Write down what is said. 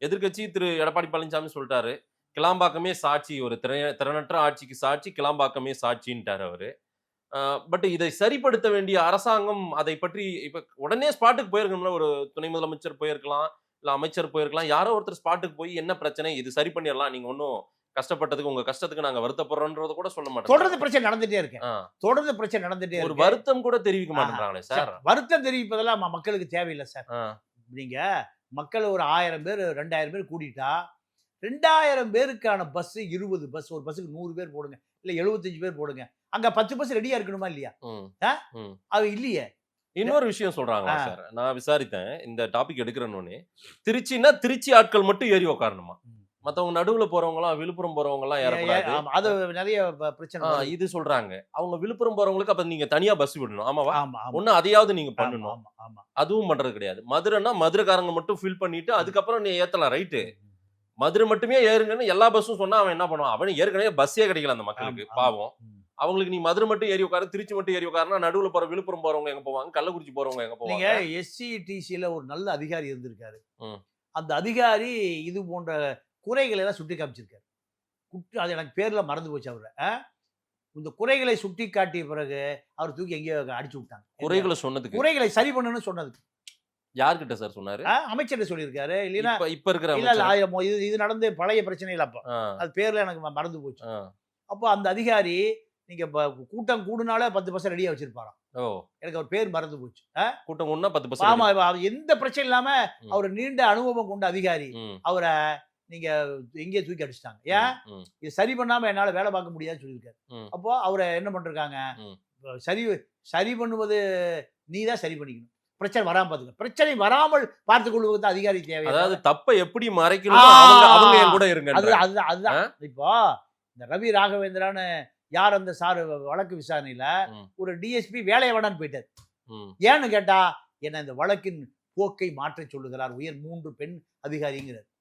எதிர்க்கட்சி திரு எடப்பாடி பழனிசாமி சொல்லிட்டாரு. கிளாம்பாக்கமே சாட்சி. ஒரு திறனற்ற ஆட்சிக்கு சாட்சி கிளாம்பாக்கமே சாட்சின்ட்டாரு அவரு. பட் இதை சரிப்படுத்த வேண்டிய அரசாங்கம் அதை பற்றி இப்ப உடனே ஸ்பாட்டுக்கு போயிருக்கணும்ல. ஒரு துணை முதலமைச்சர் போயிருக்கலாம், இல்ல அமைச்சர் போயிருக்கலாம். யாரோ ஒருத்தர் ஸ்பாட்டுக்கு போய் என்ன பிரச்சனை? இது சரி பண்ணிறலாம். நீங்க ஒண்ணும் கஷ்டப்பட்டதுக்கு உங்க கஷ்டத்துக்கு நாங்க வருத்தப்படுறோம்ன்றத கூட சொல்ல தொடர்ந்து மாட்டேங்கிறாங்க. பிரச்சனை நடந்துட்டே இருக்கு. ஆ. தொடர்ந்து பிரச்சனை நடந்துட்டே ஒரு இருக்கு. வருத்தம் கூட தெரிவிக்க ஆஹா. மாட்டேங்கிறாங்களே சார். வருத்தம் தெரிவிப்பதெல்லாம் மக்களுக்கு தேவையில்ல சார். ஆ. நீங்க மக்கள் ஒரு 1000 பேர் 2000 பேர் கூட்டிட்டா 2000 பேருக்கான பஸ் 20 பஸ், ஒரு பஸ்ஸுக்கு 100 பேர் போடுங்க, இல்ல 75 பேர் போடுங்க. அங்க 10 பஸ் ரெடியா இருக்கணுமா இல்லையா? ம். ஆ? ம். அது இல்லையே. இன்னொரு விஷயம் சொல்றாங்களா ஆ. சார்? நான் விசாரித்தேன். இந்த டாபிக் எடுக்கிறேன்னோனே. திருச்சின்னா திருச்சி ஆட்கள் மட்டும் ஏறி உட்காரணுமா? ம். மத்தவங்க நடுவுல போறவங்கலாம், விழுப்புரம் போறவங்கலாம் ஏறக்கூடாது. ஆமா. அது நெறைய பிரச்சனை வருது. இது சொல்றாங்க. அவங்க விழுப்புரம் போறவங்களுக்கு அப்ப நீங்க தனியா பஸ் விடணும். ஆமாவா? ஆமா, ஆமா. ஒண்ணு அதையாவது நீங்க ஆமா, பண்ணணும். ஆமா, ஆமா. அதுவும் பண்றது கிடையாது. மதுரைன்னா மதுரைக்காரங்க மட்டும் ஃபில் பண்ணிட்டு அதுக்கப்புறம் நீ ஏத்தலாம் ரைட்டு. ம். மதுரை மட்டுமே ஏறுங்கன்னு எல்லா பஸ்ஸும் சொன்னா அவன் என்ன பண்ணுவான்? அவனுக்கு ஏற்கனவே பஸ்ஸே கிடைக்கல அந்த மக்களுக்கு. ஆமா, ஆமா. பாவம். ம். அவங்களுக்கு நீ மதுரை மட்டும் ஏறி உட்காரு, திருச்சி மட்டும் ஏறி உட்காருனா நடுவுல போற விழுப்புரம் போறவங்க எங்க போவாங்க? கள்ளக்குறிச்சி போறவங்க எங்க நீங்க போவாங்க? எஸ்சிடிசில ஒரு நல்ல அதிகாரி இருந்திருக்காரு. ம். அந்த அதிகாரி இது போன்ற குறைகளை எல்லாம் சுட்டி காமிச்சிருக்காரு. அது எனக்கு பேர்ல மறந்து போச்சு அவர. இந்த குறைகளை சுட்டிக்காட்டிய பிறகு அவர் தூக்கி எங்கேயோ அடிச்சு விட்டாங்க. குறைகள சொன்னதுக்கு. குறைகளை சரி பண்ணணும்னு சொன்னதுக்கு. யார்கிட்ட சார் சொன்னாரு? அமைச்சர்ட்ட சொல்லியிருக்காரு. இல்லைன்னா இப்ப இருக்கிற இல்ல இல்ல அமைச்சர். இது நடந்து பழைய பிரச்சனைகள் அப்ப. ஆ. அது பேர்ல எனக்கு மறந்து போச்சு. ஆ. அப்போ அந்த அதிகாரி நீங்க கூட்டம் கூடுனாலே 10 பஸ் ரெடியா வச்சிருப்பாராம். ஓ! எனக்கு அவர் பேர் மறந்து போச்சு. கூட்டம் கூடுனா 10 பஸ் ஆமா. அவர் எந்த பிரச்சனை இல்லாம ம். அவர் நீண்ட அனுபவம் கொண்ட அதிகாரி. ம். அவர நீங்க எங்கேயோ தூக்கி அடிச்சுட்டாங்க. ஏன்? ம். இது சரி பண்ணாம என்னால வேலை பார்க்க முடியாதுன்னு சொல்லியிருக்காரு. ம். அப்போ அவர என்ன பண்றாங்க? ம். சரி சரி பண்ணுவது நீ தான் சரி பண்ணிக்கணும். பிரச்சனை வராம பாத்துக்க. பிரச்சனை வராமல் பார்த்துக் கொள்வது அதிகாரி தேவை. அதாவது தப்ப எப்படி மறைக்கணுமோ அவங்க என் கூட அது இருங்கன்றாங்க. அதுதான் அதுதான். இப்போ இந்த ரவி ராகவேந்திரான்னு யார் அந்த சார் வழக்கு விசாரணையில ம். ஒரு டிஎஸ்பி வேலையை வேணான்னு போயிட்டாரு. ம். ஏன்னு கேட்டா என்ன இந்த வழக்கின் போக்கை மாற்றச் சொல்லுகிறார் உயர் 3 பெண் அதிகாரிங்கிறார்.